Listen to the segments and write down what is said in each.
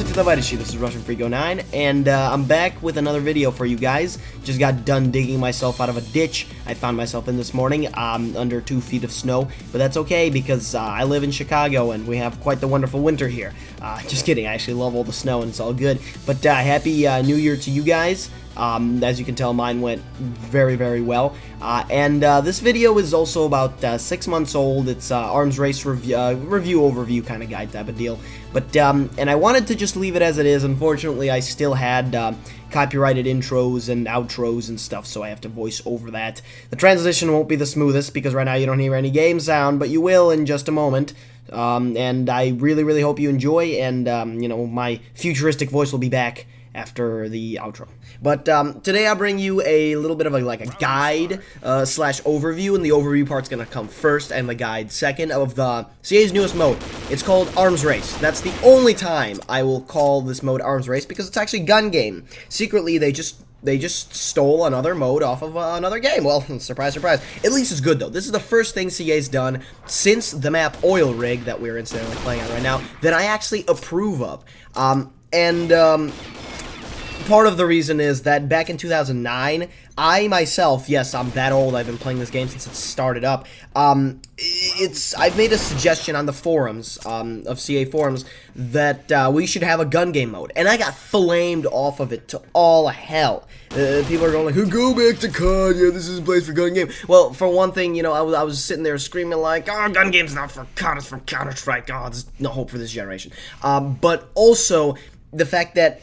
Здравствуйте, товарищи, this is RussianFreako9, and I'm back with another video for you guys. Just got done digging myself out of a ditch I found myself in this morning, under 2 feet of snow, but that's okay because I live in Chicago and we have quite the wonderful winter here. Just kidding, I actually love all the snow and it's all good, but happy New Year to you guys. As you can tell, mine went very, very well. This video is also about 6 months old. It's arms race review overview kind of guide type of deal. But and I wanted to just leave it as it is. Unfortunately, I still had copyrighted intros and outros and stuff, so I have to voice over that. The transition won't be the smoothest because right now you don't hear any game sound, but you will in just a moment. And I really, really hope you enjoy. And you know, my futuristic voice will be back after the outro. But today I'll bring you a little bit of a guide slash overview, and the overview part's gonna come first and the guide second of the CA's newest mode. It's called Arms Race. That's the only time I will call this mode Arms Race because it's actually gun game. Secretly, they just stole another mode off of another game. Well, surprise, surprise. At least it's good, though. This is the first thing CA's done since the map Oil Rig that we're incidentally playing on right now that I actually approve of. Part of the reason is that back in 2009, I myself, yes, I'm that old, I've been playing this game since it started up, I've made a suggestion on the forums, of CA forums, that we should have a gun game mode, and I got flamed off of it to all hell. People are going like, go back to COD, yeah, this is a place for gun game. Well, for one thing, you know, I was sitting there screaming like, oh, gun game's not for COD, it's for Counter-Strike, oh, there's no hope for this generation. But also, the fact that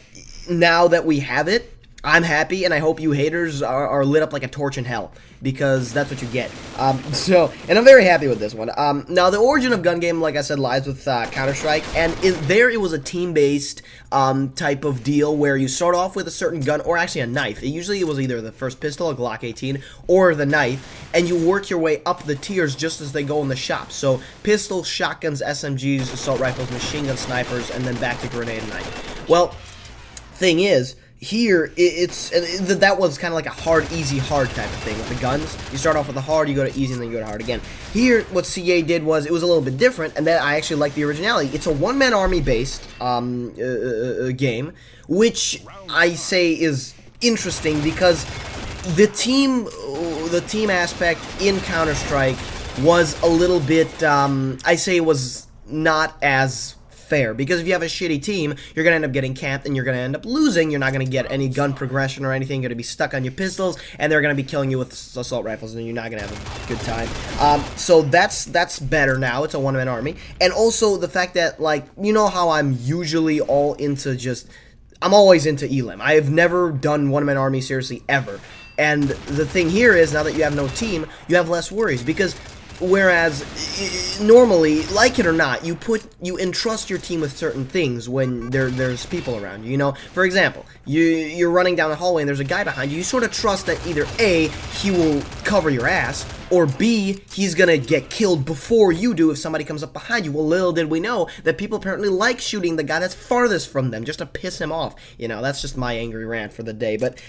now that we have it, I'm happy, and I hope you haters are lit up like a torch in hell, because that's what you get. And I'm very happy with this one. Now, the origin of gun game, like I said, lies with Counter-Strike, and it was a team-based type of deal where you start off with a certain gun, or actually a knife. Usually it was either the first pistol, a Glock 18, or the knife, and you work your way up the tiers just as they go in the shop. So, pistols, shotguns, SMGs, assault rifles, machine gun snipers, and then back to grenade and knife. Well, thing is, here, that was kind of like a hard, easy, hard type of thing with the guns. You start off with the hard, you go to easy, and then you go to hard again. Here, what CA did was, it was a little bit different, and that I actually like the originality. It's a one-man army-based game, which I say is interesting because the team aspect in Counter-Strike was a little bit, I say it was not as fair, because if you have a shitty team, you're gonna end up getting camped and you're gonna end up losing. You're not gonna get any gun progression or anything. You're gonna be stuck on your pistols, and they're gonna be killing you with assault rifles, and you're not gonna have a good time. So that's better now. It's a one-man army, and also the fact that, like, you know how I'm usually all into I'm always into elim. I have never done one-man army seriously ever, and the thing here is, now that you have no team, you have less worries, because whereas, normally, like it or not, you entrust your team with certain things when there's people around you, you know? For example, you're running down the hallway and there's a guy behind you, you sort of trust that either A, he will cover your ass, or B, he's gonna get killed before you do if somebody comes up behind you. Well, little did we know that people apparently like shooting the guy that's farthest from them, just to piss him off. You know, that's just my angry rant for the day. But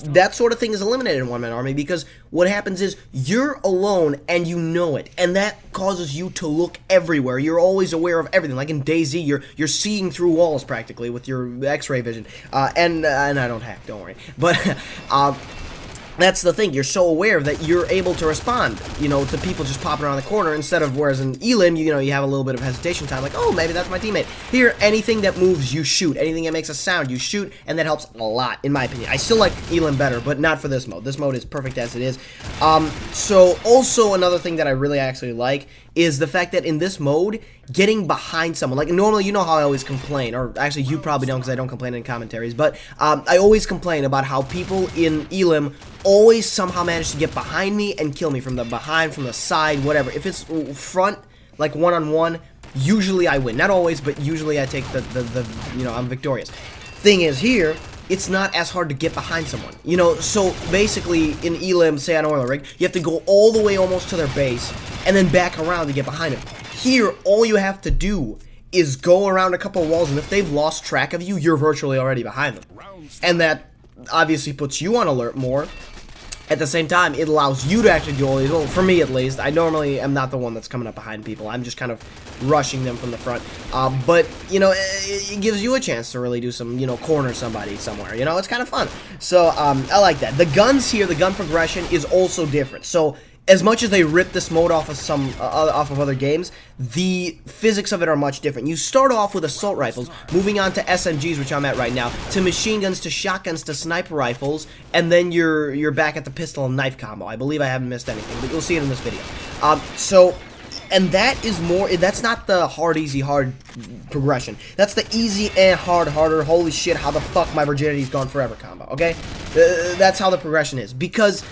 that sort of thing is eliminated in One Man Army, because what happens is, you're alone and you know it, and that causes you to look everywhere. You're always aware of everything. Like in DayZ, you're seeing through walls practically with your X-ray vision. And I don't hack, don't worry. But that's the thing, you're so aware that you're able to respond, you know, to people just popping around the corner, instead of, whereas in elim, you know, you have a little bit of hesitation time, like, oh, maybe that's my teammate. Here, anything that moves, you shoot. Anything that makes a sound, you shoot, and that helps a lot, in my opinion. I still like elim better, but not for this mode. This mode is perfect as it is. So, also, another thing that I really actually like is the fact that in this mode, getting behind someone, like normally, you know how I always complain, or actually you probably don't because I don't complain in commentaries, but I always complain about how people in elim always somehow manage to get behind me and kill me from the behind, from the side, whatever. If it's front, like one-on-one, usually I win. Not always, but usually I take you know, I'm victorious. Thing is, here, it's not as hard to get behind someone. You know, so basically in elim, say on Oil Rig, you have to go all the way almost to their base and then back around to get behind them. Here, all you have to do is go around a couple walls, and if they've lost track of you, you're virtually already behind them. And that obviously puts you on alert more, At the same time, it allows you to actually do all these. Well, for me at least, I normally am not the one that's coming up behind people. I'm just kind of rushing them from the front. But, you know, it gives you a chance to really do some, you know, corner somebody somewhere. You know, it's kind of fun. So, I like that. The guns here, the gun progression is also different. So, as much as they rip this mode off of other games, the physics of it are much different. You start off with assault rifles, moving on to SMGs, which I'm at right now, to machine guns, to shotguns, to sniper rifles, and then you're back at the pistol and knife combo. I believe I haven't missed anything, but you'll see it in this video. And that is more, that's not the hard, easy, hard progression. That's the easy and hard, harder, holy shit, how the fuck my virginity's gone forever combo, okay? That's how the progression is. Because,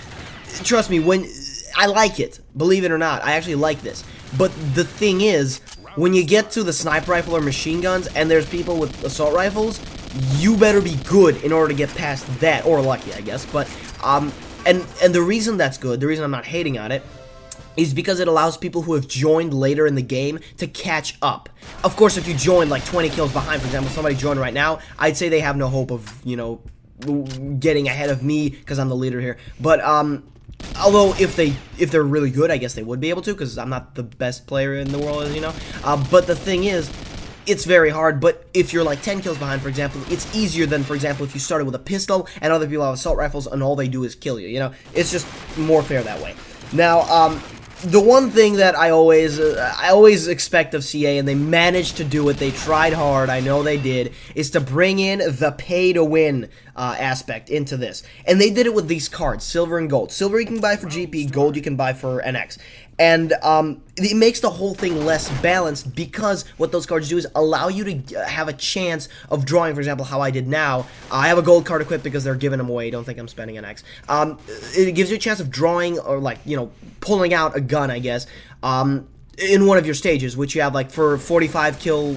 trust me, when I like it, believe it or not, I actually like this. But the thing is, when you get to the sniper rifle or machine guns, and there's people with assault rifles, you better be good in order to get past that, or lucky, I guess. But, and the reason that's good, the reason I'm not hating on it, is because it allows people who have joined later in the game to catch up. Of course, if you join like 20 kills behind, for example, somebody joined right now, I'd say they have no hope of, you know, getting ahead of me, because I'm the leader here. But, although if they're really good, I guess they would be able to, because I'm not the best player in the world, as you know. But the thing is, it's very hard. But if you're like 10 kills behind, for example, it's easier than, for example, if you started with a pistol and other people have assault rifles and all they do is kill you. You know, it's just more fair that way. Now, the one thing that I always expect of CA, and they managed to do it, they tried hard, I know they did, is to bring in the pay-to-win aspect into this. And they did it with these cards, silver and gold. Silver you can buy for GP, gold you can buy for NX. And it makes the whole thing less balanced, because what those cards do is allow you to have a chance of drawing, for example, how I did now. I have a gold card equipped because they're giving them away. Don't think I'm spending an X. It gives you a chance of drawing, or like, you know, pulling out a gun, I guess, in one of your stages, which you have like for 45 kill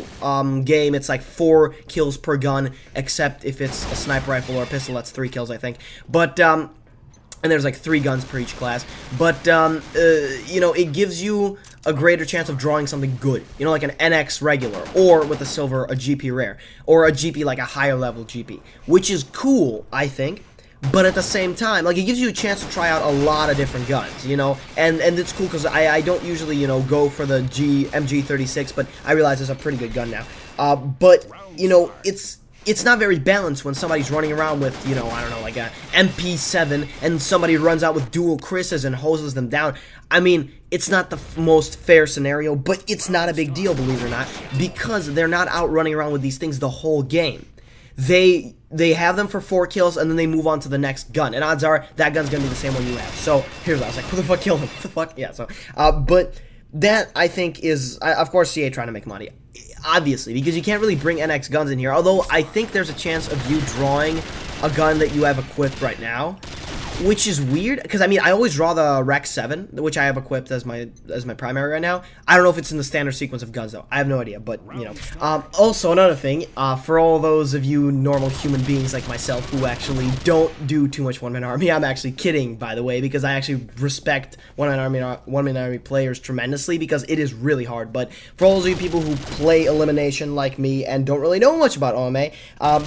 game, it's like 4 kills per gun, except if it's a sniper rifle or a pistol, that's 3 kills, I think. But and there's like 3 guns per each class. But you know, it gives you a greater chance of drawing something good, you know, like an NX regular, or with a silver, a GP rare, or a GP like a higher level GP, which is cool, I think. But at the same time, like, it gives you a chance to try out a lot of different guns, you know, and it's cool because I don't usually, you know, go for the MG36, but I realize it's a pretty good gun now. But, you know, it's not very balanced when somebody's running around with, you know, I don't know, like a MP7, and somebody runs out with dual Chris's and hoses them down. I mean, it's not the most fair scenario, but it's not a big deal, believe it or not, because they're not out running around with these things the whole game. They have them for 4 kills, and then they move on to the next gun, and odds are that gun's gonna be the same one you have. So here's what I was like, who the fuck killed him? What the fuck? Yeah. So, but that, I think, is, of course, CA trying to make money, obviously, because you can't really bring NX guns in here. Although I think there's a chance of you drawing a gun that you have equipped right now, which is weird, because I mean, I always draw the Rec 7, which I have equipped as my primary right now. I don't know if it's in the standard sequence of guns, though. I have no idea, but, you know. Also, another thing, for all those of you normal human beings like myself who actually don't do too much one-man army, I'm actually kidding, by the way, because I actually respect one-man army players tremendously, because it is really hard. But for all those of you people who play elimination like me and don't really know much about OMA,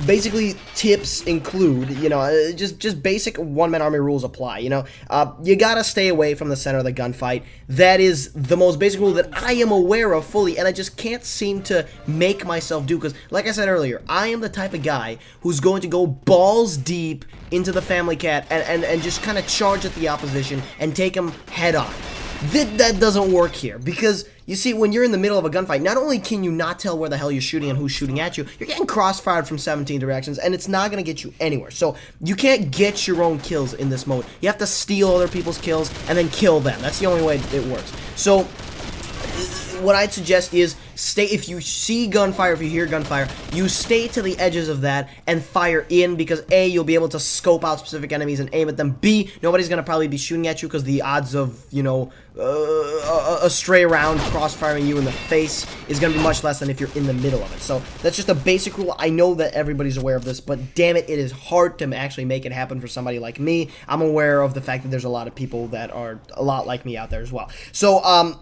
basically, tips include, you know, just basic one-man army rules apply, you know. You gotta stay away from the center of the gunfight. That is the most basic rule that I am aware of fully, and I just can't seem to make myself do, because, like I said earlier, I am the type of guy who's going to go balls deep into the family cat and just kind of charge at the opposition and take them head on. That doesn't work here, because, you see, when you're in the middle of a gunfight, not only can you not tell where the hell you're shooting and who's shooting at you, you're getting crossfired from 17 directions, and it's not going to get you anywhere. So, you can't get your own kills in this mode. You have to steal other people's kills and then kill them. That's the only way it works. So, what I'd suggest is, if you see gunfire, if you hear gunfire, you stay to the edges of that and fire in, because A, you'll be able to scope out specific enemies and aim at them. B, nobody's going to probably be shooting at you, because the odds of, you know, a stray round crossfiring you in the face is going to be much less than if you're in the middle of it. So that's just a basic rule. I know that everybody's aware of this, but damn it, it is hard to actually make it happen for somebody like me. I'm aware of the fact that there's a lot of people that are a lot like me out there as well. So,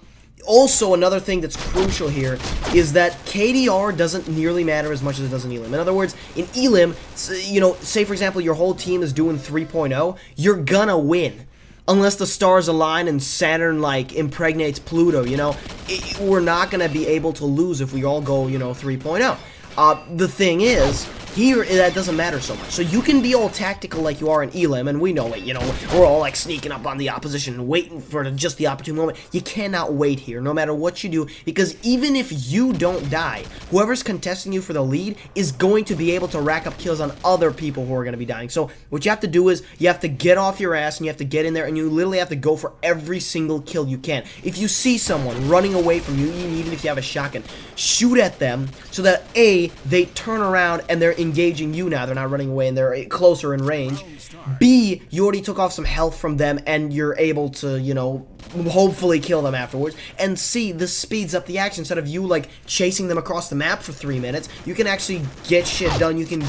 Also, another thing that's crucial here is that KDR doesn't nearly matter as much as it does in Elim. In other words, in Elim, you know, say for example your whole team is doing 3.0, you're gonna win. Unless the stars align and Saturn, like, impregnates Pluto, you know, we're not gonna be able to lose if we all go, you know, 3.0. The thing is, here, that doesn't matter so much. So you can be all tactical like you are in Elim, and we know it, you know, we're all like sneaking up on the opposition and waiting for just the opportune moment. You cannot wait here, no matter what you do, because even if you don't die, whoever's contesting you for the lead is going to be able to rack up kills on other people who are going to be dying. So what you have to do is, you have to get off your ass, and you have to get in there, and you literally have to go for every single kill you can. If you see someone running away from you, even if you have a shotgun, shoot at them so that A, they turn around and they're engaging you now. They're not running away and they're closer in range. B, you already took off some health from them and you're able to, you know, hopefully kill them afterwards. And C, this speeds up the action. Instead of you, like, chasing them across the map for 3 minutes, you can actually get shit done. You can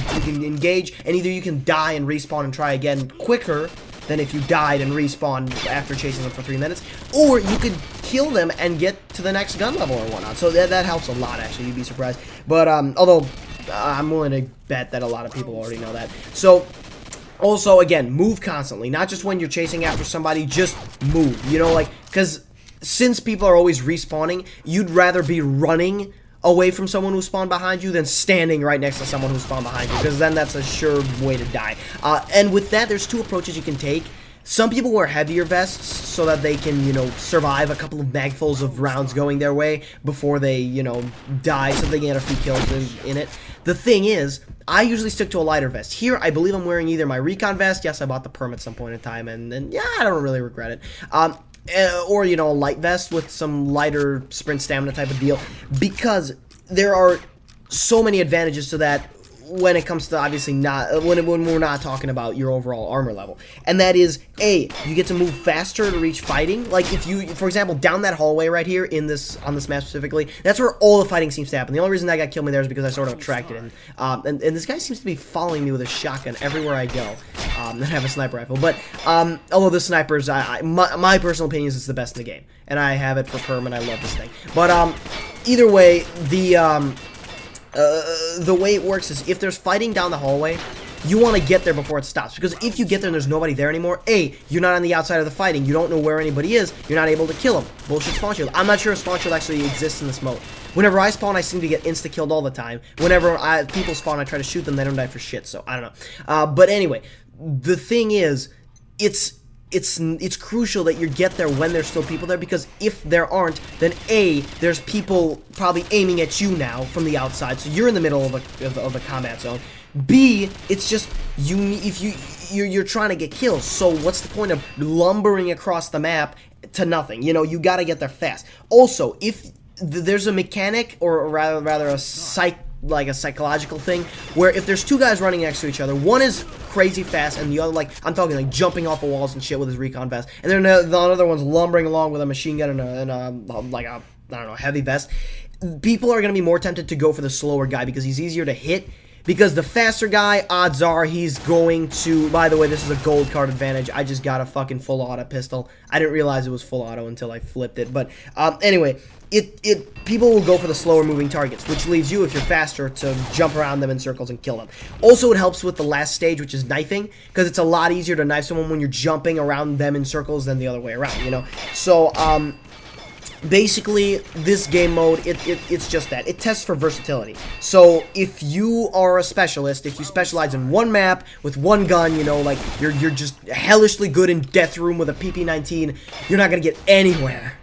engage, and either you can die and respawn and try again quicker than if you died and respawned after chasing them for 3 minutes, or you could kill them and get to the next gun level or whatnot. So that helps a lot, actually. You'd be surprised. But although I'm willing to bet that a lot of people already know that. So also, again, move constantly, not just when you're chasing after somebody. Just move, you know, like, because since people are always respawning, you'd rather be running away from someone who spawned behind you than standing right next to someone who spawned behind you, because then that's a sure way to die. And with that, there's two approaches you can take. Some people wear heavier vests so that they can, you know, survive a couple of bagfuls of rounds going their way before they, you know, die, so they can get a few kills in it. The thing is, I usually stick to a lighter vest. Here, I believe I'm wearing either my recon vest. Yes, I bought the perm at some point in time, and yeah, I don't really regret it. Or, you know, a light vest with some lighter sprint stamina type of deal, because there are so many advantages to that when it comes to, obviously, not when we're not talking about your overall armor level. And that is, A, you get to move faster to reach fighting. Like, if you, for example, down that hallway right here on this map specifically, that's where all the fighting seems to happen. The only reason that guy killed me there is because I sort of attracted him. And this guy seems to be following me with a shotgun everywhere I go. And I have a sniper rifle. But although the snipers, my personal opinion is it's the best in the game, and I have it for perm, and I love this thing. But either way, the way it works is, if there's fighting down the hallway, you want to get there before it stops, because if you get there and there's nobody there anymore, A, you're not on the outside of the fighting, you don't know where anybody is, you're not able to kill them. Bullshit spawn shield. I'm not sure if spawn shield actually exists in this mode. Whenever I spawn, I seem to get insta-killed all the time. Whenever people spawn, I try to shoot them, they don't die for shit, so I don't know. But anyway, the thing is, it's crucial that you get there when there's still people there, because if there aren't, then A, there's people probably aiming at you now from the outside, so you're in the middle of the combat zone. B, it's just you're trying to get kills, so what's the point of lumbering across the map to nothing? You know, you gotta get there fast. Also, if there's a mechanic, or rather a psychological thing, where if there's two guys running next to each other, one is crazy fast and the other, like, I'm talking like jumping off of walls and shit with his recon vest, and then the other one's lumbering along with a machine gun and like a, I don't know, heavy vest, people are going to be more tempted to go for the slower guy because he's easier to hit. Because the faster guy, odds are he's going to... By the way, this is a gold card advantage. I just got a fucking full auto pistol. I didn't realize it was full auto until I flipped it. But anyway, people will go for the slower moving targets, which leaves you, if you're faster, to jump around them in circles and kill them. Also, it helps with the last stage, which is knifing, because it's a lot easier to knife someone when you're jumping around them in circles than the other way around, you know? So, basically, this game mode, it's just that. It tests for versatility. So, if you are a specialist, if you specialize in one map with one gun, you know, like, you're just hellishly good in Death Room with a PP-19, you're not gonna get anywhere.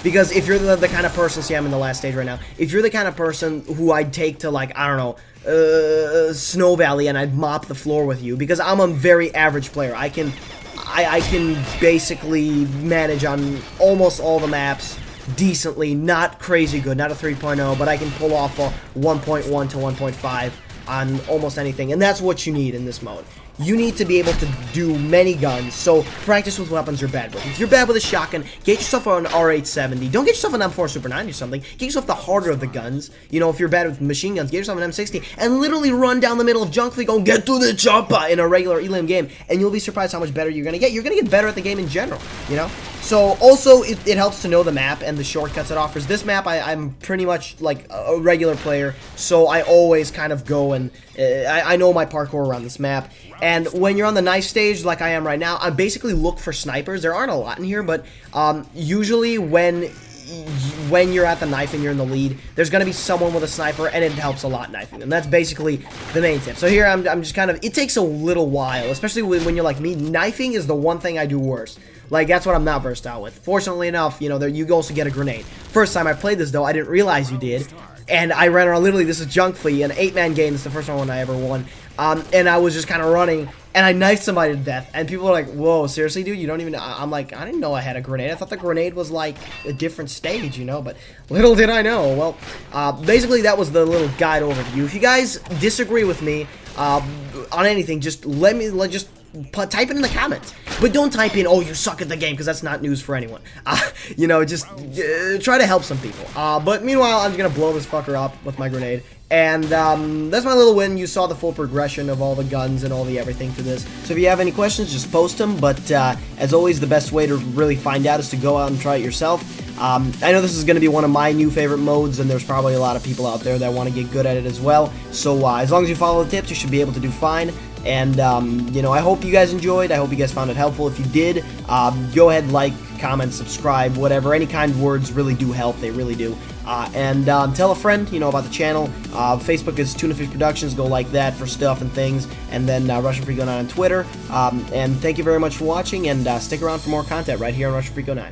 Because if you're the kind of person, see, I'm in the last stage right now, if you're the kind of person who I'd take to, like, I don't know, Snow Valley, and I'd mop the floor with you, because I'm a very average player. I can basically manage on almost all the maps decently, not crazy good, not a 3.0, but I can pull off a 1.1 to 1.5 on almost anything, and that's what you need in this mode. You need to be able to do many guns, so practice with weapons you're bad with. If you're bad with a shotgun, get yourself an R870. Don't get yourself an M4 Super 9 or something. Get yourself the harder of the guns. You know, if you're bad with machine guns, get yourself an M60, and literally run down the middle of Junk League, go get to the chopper in a regular Elim game, and you'll be surprised how much better you're gonna get. You're gonna get better at the game in general, you know? So also it helps to know the map and the shortcuts it offers. This map I'm pretty much like a regular player, so I always kind of go and I know my parkour around this map. And when you're on the knife stage like I am right now, I basically look for snipers. There aren't a lot in here, but usually when you're at the knife and you're in the lead, there's going to be someone with a sniper, and it helps a lot knifing them. That's basically the main tip. So here I'm just kind of, it takes a little while, especially when you're like me. Knifing is the one thing I do worst. Like, that's what I'm not versed out with. Fortunately enough, you know, you also get a grenade. First time I played this, though, I didn't realize you did. And I ran around, literally, this is Junk Flea, an 8-man game. This is the first one I ever won. And I was just kind of running, and I knifed somebody to death. And people were like, whoa, seriously, dude? You don't even... I'm like, I didn't know I had a grenade. I thought the grenade was, like, a different stage, you know? But little did I know. Well, basically, that was the little guide overview. If you guys disagree with me on anything, just type it in the comments. But don't type in, oh, you suck at the game, because that's not news for anyone. You know, just try to help some people. But meanwhile, I'm just going to blow this fucker up with my grenade. And that's my little win. You saw the full progression of all the guns and all the everything to this. So if you have any questions, just post them. But as always, the best way to really find out is to go out and try it yourself. I know this is going to be one of my new favorite modes, and there's probably a lot of people out there that want to get good at it as well. So as long as you follow the tips, you should be able to do fine. And, you know, I hope you guys enjoyed. I hope you guys found it helpful. If you did, go ahead, like, comment, subscribe, whatever. Any kind words really do help. They really do. And tell a friend, you know, about the channel. Facebook is Tuna Fish Productions. Go like that for stuff and things. And then RussianFreak09 on Twitter. And thank you very much for watching. And stick around for more content right here on RussianFreak09.